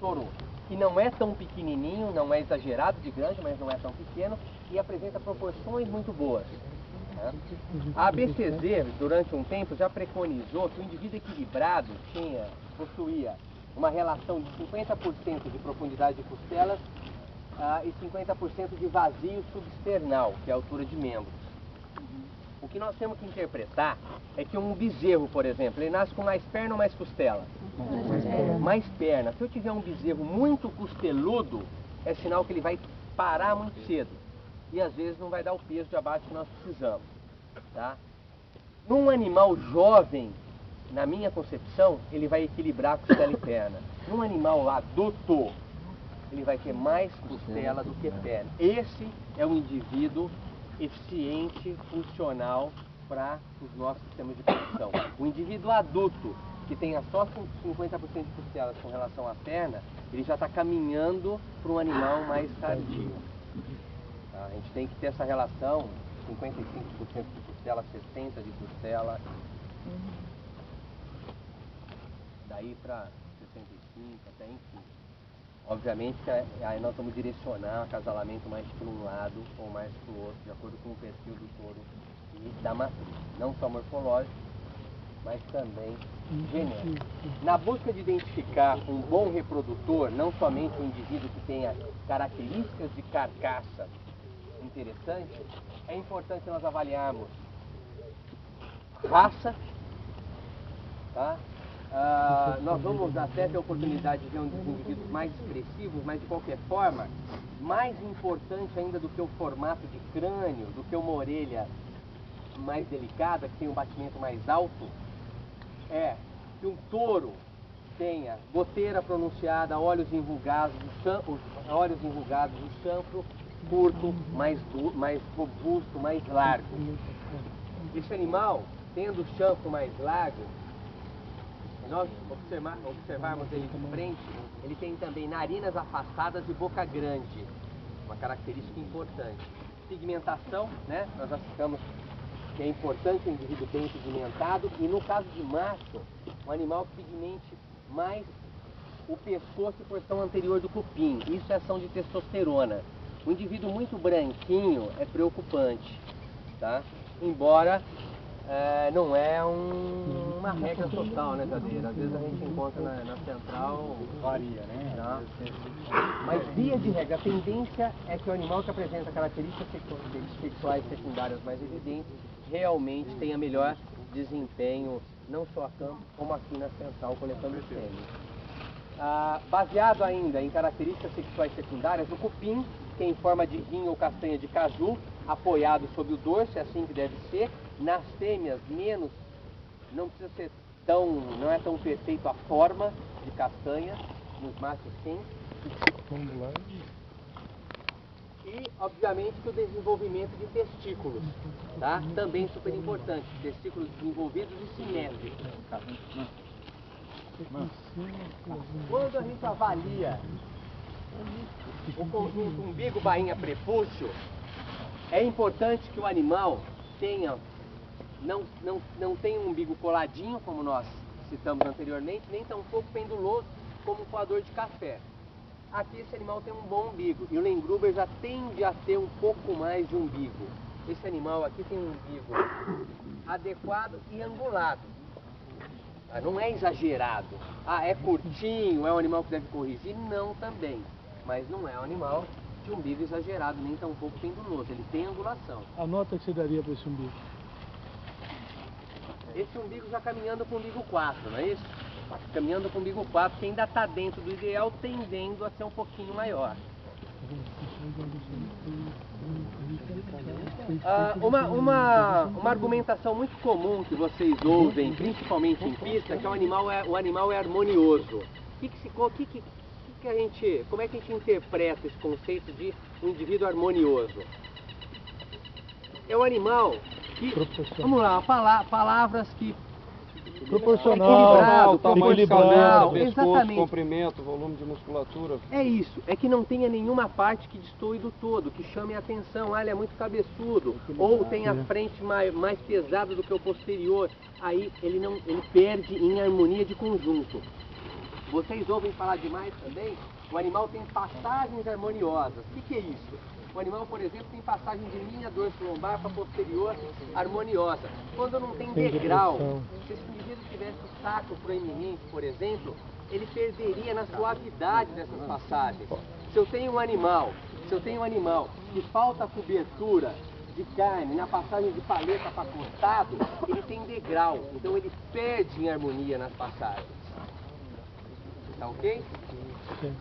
touro que não é tão pequenininho, não é exagerado de grande, mas não é tão pequeno e apresenta proporções muito boas. A ABCZ, durante um tempo, já preconizou que o indivíduo equilibrado possuía uma relação de 50% de profundidade de costelas e 50% de vazio substernal, que é a altura de membros. O que nós temos que interpretar é que um bezerro, por exemplo, ele nasce com mais perna ou mais costela? Mais perna. Se eu tiver um bezerro muito costeludo, é sinal que ele vai parar muito cedo. E às vezes não vai dar o peso de abate que nós precisamos. Tá? Num animal jovem, na minha concepção, ele vai equilibrar costela e perna. Num animal adulto, ele vai ter mais costela do que perna. Esse é um indivíduo eficiente, funcional para os nossos sistemas de produção. O indivíduo adulto, que tenha só 50% de costelas com relação à perna, ele já está caminhando para um animal mais tardio. Tá? A gente tem que ter essa relação, 55% de costela, 60% de costela, daí para 65%, até enfim. Obviamente que aí nós vamos direcionar o acasalamento mais para um lado ou mais para o outro, de acordo com o perfil do touro e da matriz. Não só morfológico, mas também genético. Na busca de identificar um bom reprodutor, não somente um indivíduo que tenha características de carcaça interessantes, é importante nós avaliarmos raça, tá? Nós vamos até ter a oportunidade de ver um dos indivíduos mais expressivos, mas de qualquer forma, mais importante ainda do que o formato de crânio, do que uma orelha mais delicada, que tem um batimento mais alto, é que um touro tenha goteira pronunciada, olhos enrugados, o chanfro curto, mais robusto, mais largo. Esse animal, tendo o chanfro mais largo, se nós observarmos ele de frente, ele tem também narinas afastadas e boca grande, uma característica importante. Pigmentação, né? Nós já citamos que é importante o indivíduo bem pigmentado, e no caso de macho, um animal que pigmente mais o pescoço e porção anterior do cupim. Isso é ação de testosterona. O indivíduo muito branquinho é preocupante, tá? Embora não é uma regra total, né, Jadeira? Às vezes a gente encontra na central... Varia, né? Tá? Mas via de regra, a tendência é que o animal que apresenta características sexuais secundárias mais evidentes realmente tenha melhor desempenho, não só a campo, como aqui na central, coletando fêmeas. Baseado ainda em características sexuais secundárias, o cupim tem forma de rim ou castanha de caju, apoiado sobre o dorso, é assim que deve ser. Nas fêmeas, menos, não é tão perfeito a forma de castanha, nos machos sim. E, obviamente, que o desenvolvimento de testículos, tá? Também super importante, testículos desenvolvidos e simétricos. Quando a gente avalia o conjunto umbigo, bainha, prepúcio, é importante que o animal não tenha um umbigo coladinho, como nós citamos anteriormente, nem tampouco penduloso, como um coador de café. Aqui esse animal tem um bom umbigo, e o Lengruber já tende a ter um pouco mais de umbigo. Esse animal aqui tem um umbigo adequado e angulado. Não é exagerado. É curtinho, é um animal que deve corrigir? Não, também. Mas não é um animal de umbigo exagerado, nem tampouco penduloso. Ele tem angulação. A nota que você daria para esse umbigo? Esse umbigo já caminhando com o umbigo 4, não é isso? Caminhando com o umbigo 4, que ainda está dentro do ideal, tendendo a ser um pouquinho maior. Uma argumentação muito comum que vocês ouvem, principalmente em pista, é que o animal é harmonioso. Como é que a gente interpreta esse conceito de um indivíduo harmonioso? É um animal que, vamos lá, palavras que... Proporcional, tamanho de cabeça, pescoço, comprimento, volume de musculatura. É isso, é que não tenha nenhuma parte que destoe do todo, que chame a atenção. Ele é muito cabeçudo, ou tem a frente mais pesada do que o posterior. Aí ele perde em harmonia de conjunto. Vocês ouvem falar demais também, o animal tem passagens harmoniosas. O que é isso? O animal, por exemplo, tem passagem de linha dorso-lombar para posterior harmoniosa. Quando não tem degrau, se esse indivíduo tivesse o sacro proeminente, por exemplo, ele perderia na suavidade dessas passagens. Se eu tenho um animal que falta cobertura de carne na passagem de paleta para costado, ele tem degrau, então ele perde em harmonia nas passagens. Tá ok? Sim.